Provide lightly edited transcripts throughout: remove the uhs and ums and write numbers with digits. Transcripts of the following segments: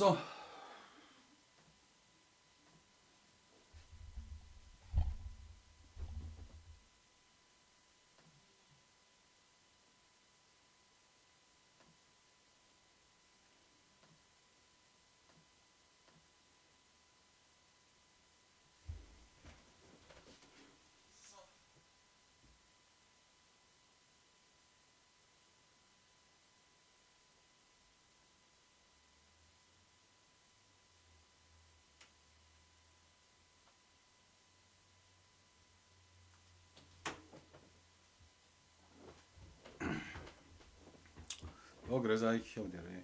So. Oh, grüß euch. Oh, der Reh.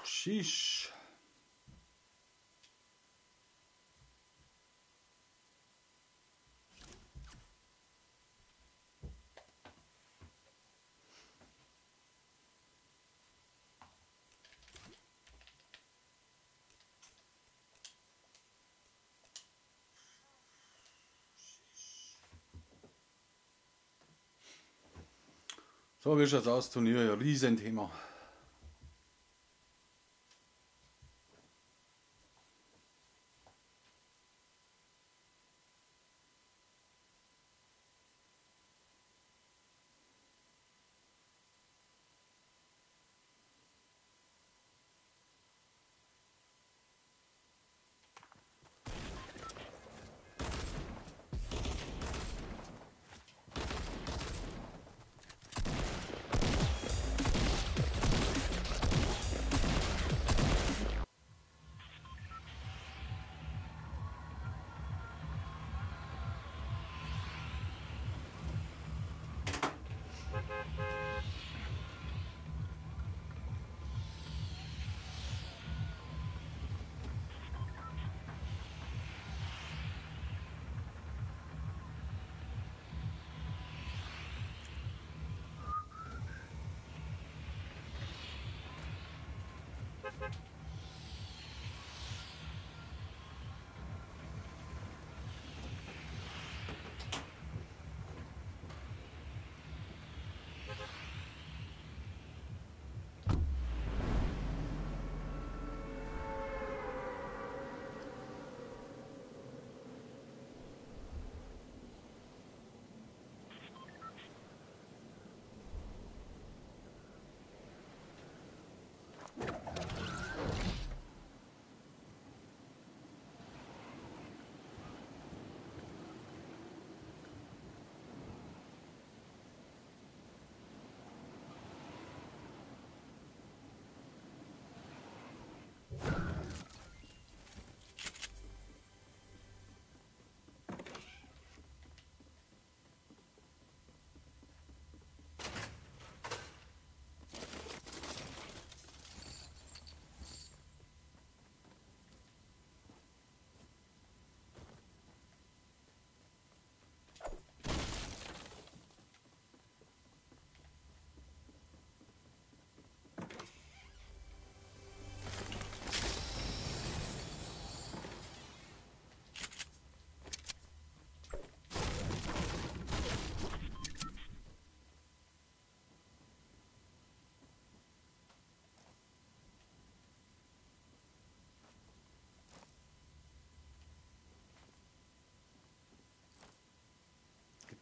Shish. So, wie schaut's aus? Turnier, ja, Riesenthema.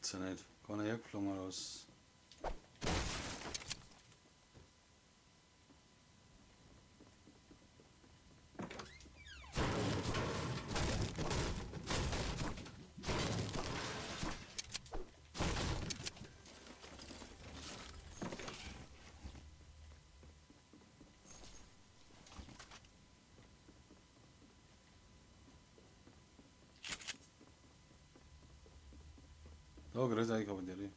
Gibt's ja nicht. Gar nicht hergeflogen raus. Ja, grüß euch, aber die.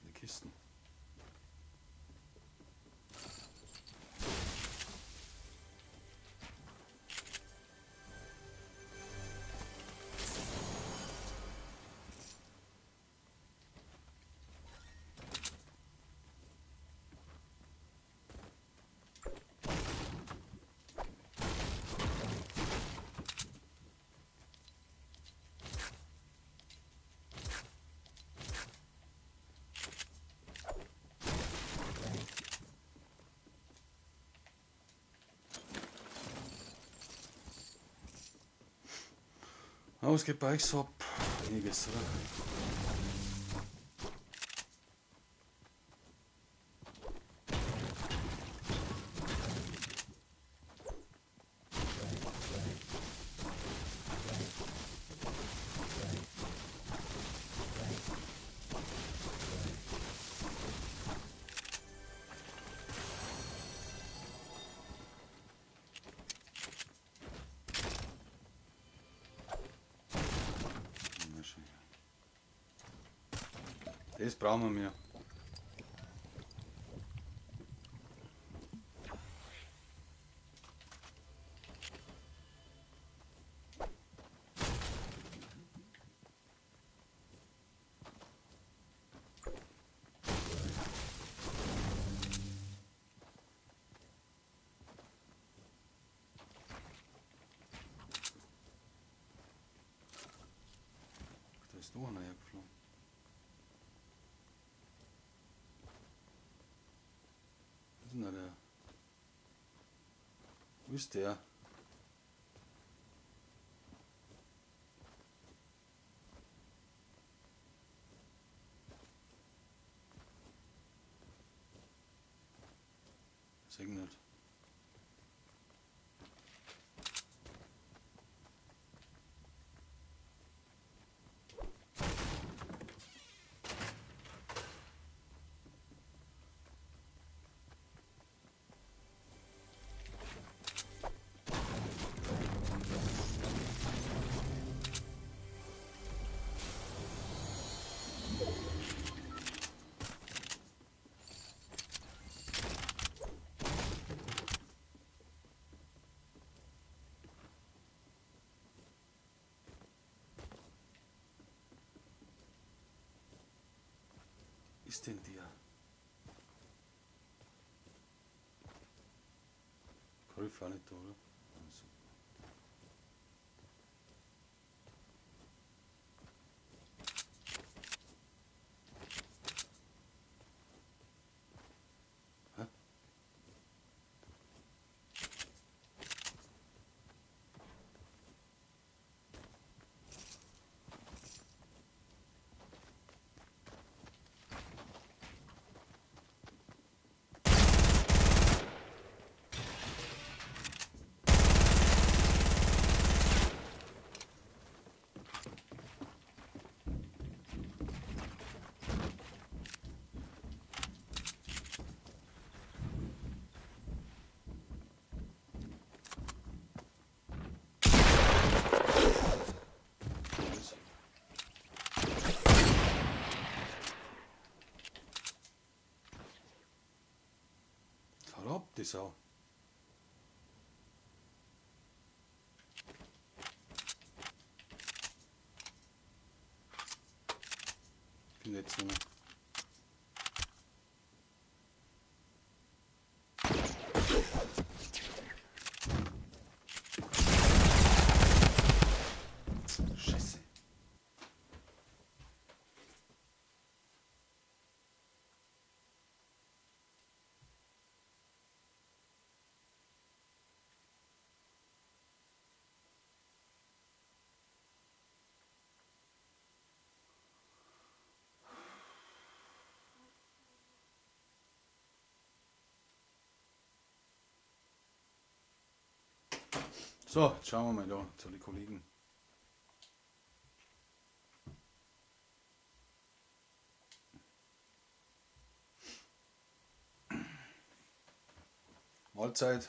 Die Kisten. Was geht bei euch so ab? Einiges, oder? Das brauchen wir mehr. Da ist noch einer hergeflogen. Was ist denn da der? Wo ist der? Sag nicht. Ist denn der? Griff auch nicht da, oder? Also. Hä? Die Sau. Bin jetzt nicht mehr. Scheiße. So, jetzt schauen wir mal da zu den Kollegen. Mahlzeit.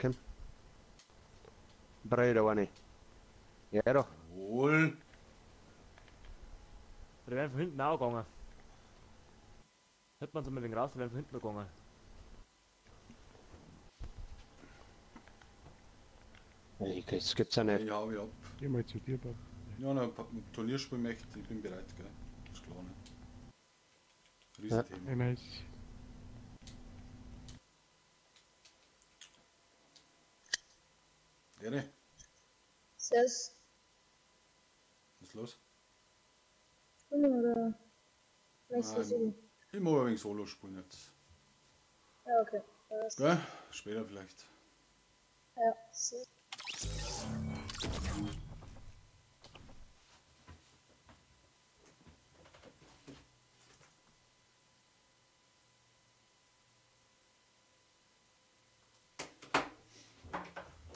Komm. Brüder, war nicht. Ja, doch. Wohl. Die werden von hinten auch gegangen. Hört man so ein wenig raus, die werden von hinten gegangen. Ey, das gibt's ja nicht. Ich hau wieder ab. Geh mal zu dir, Bob. Ja, noch ein Turnierspiel möchte, ich bin bereit, gell? Ist klar, ne? Ja. Riesenthema. Hey, nice. Ere, Servus. was ist los? Oder möchtest du Nein, sie? ich muss ein wenig Solo spielen jetzt. Ja, okay. Passt. Gell? Später vielleicht. Ja, so.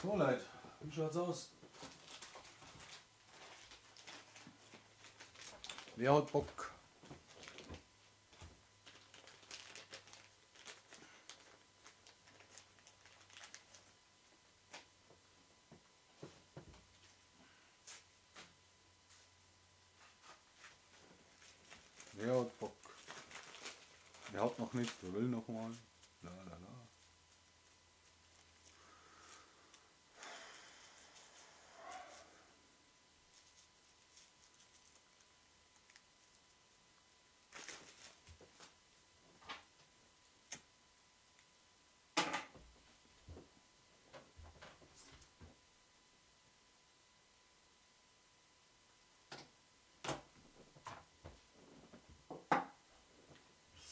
So, Leute, wie schaut's aus? Wer hat Bock? Wer hat Bock? Wer hat noch nicht? Wer will noch mal? La la la.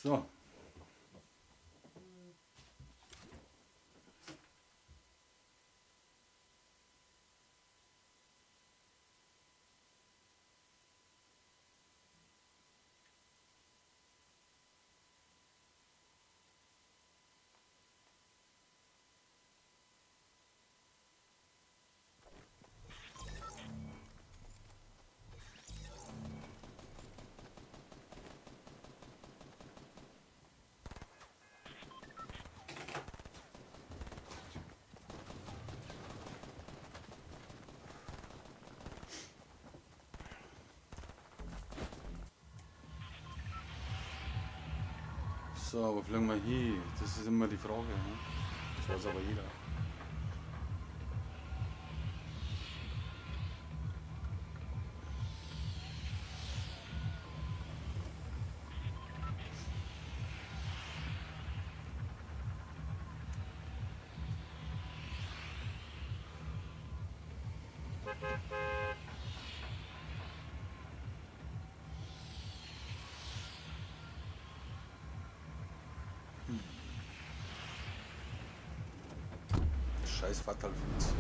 So. So, wo fliegen wir hin? Das ist immer die Frage. Ne? Das weiß aber jeder. Scheiß Fatalfitz.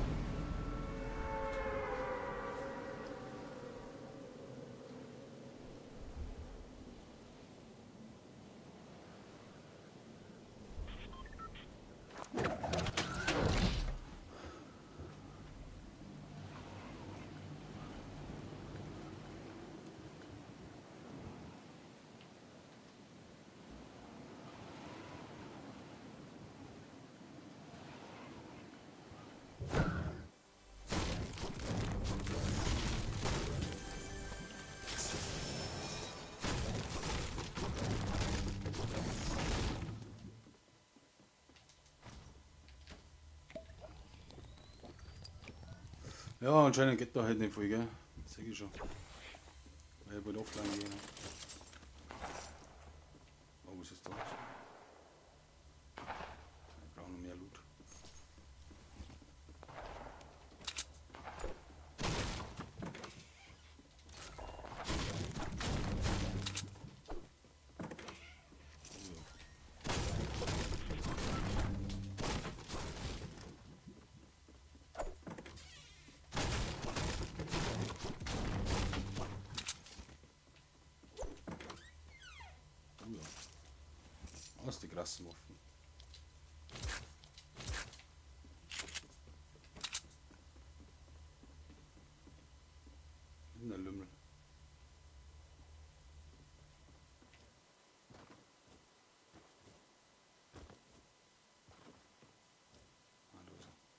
Ja, anscheinend geht da halt nicht viel, gell? Das sehe ich schon. Weil ich wollte offline gehen. Oh, was ist das? Ich brauche noch mehr Loot. Oh ja. Aus die krassen Waffen. In der Lümmel. Ah, da ist er.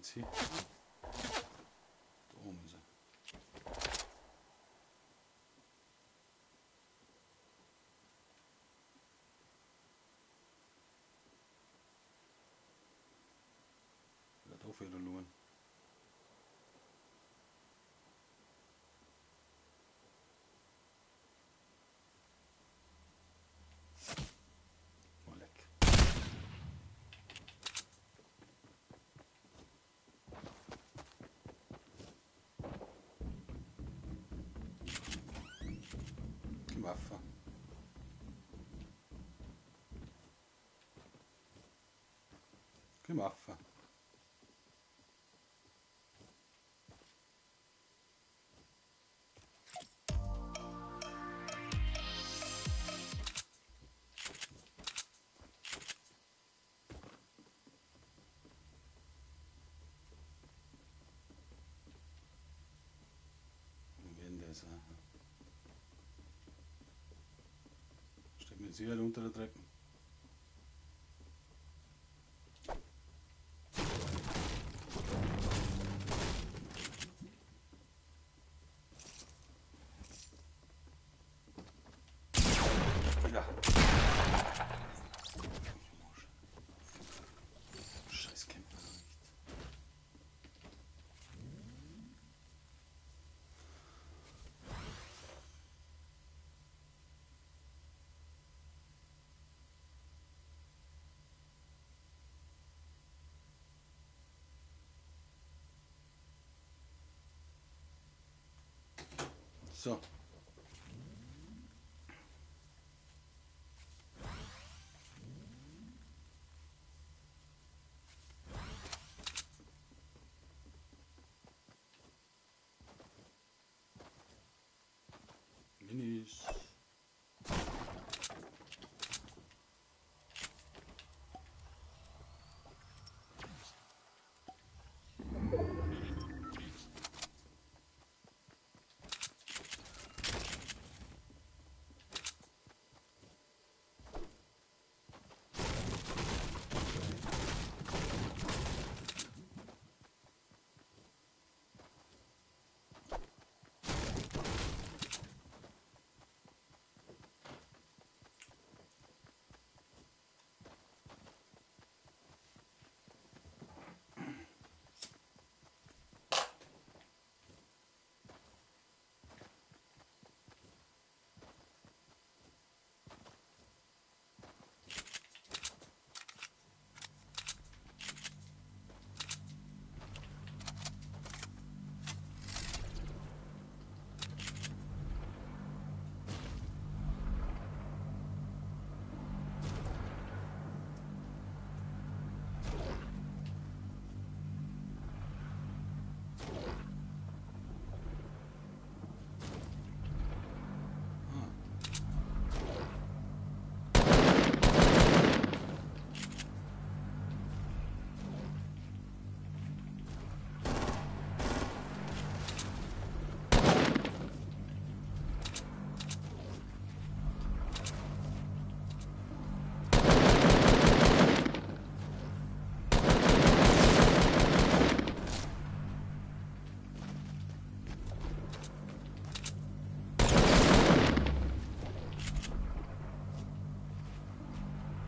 jetzt hin? Da oben ist er. Wird auch wieder lohnen. Mal leck. Die Waffe. Die Waffe. Steht mit Sicherheit unter der Treppe. Ja. Scheiß Camper nicht. So. Minis.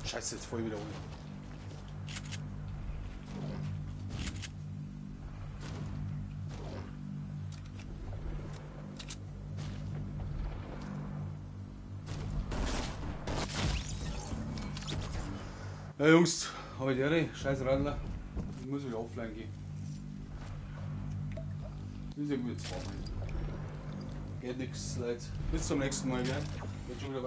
Scheiße, jetzt voll wieder um. Ja Jungs, habe ich die scheiß Radler. Ich muss wieder offline gehen. Wie sehen wir jetzt fahren? Geht nichts, Leute. Bis zum nächsten Mal, gell? Wird schon wieder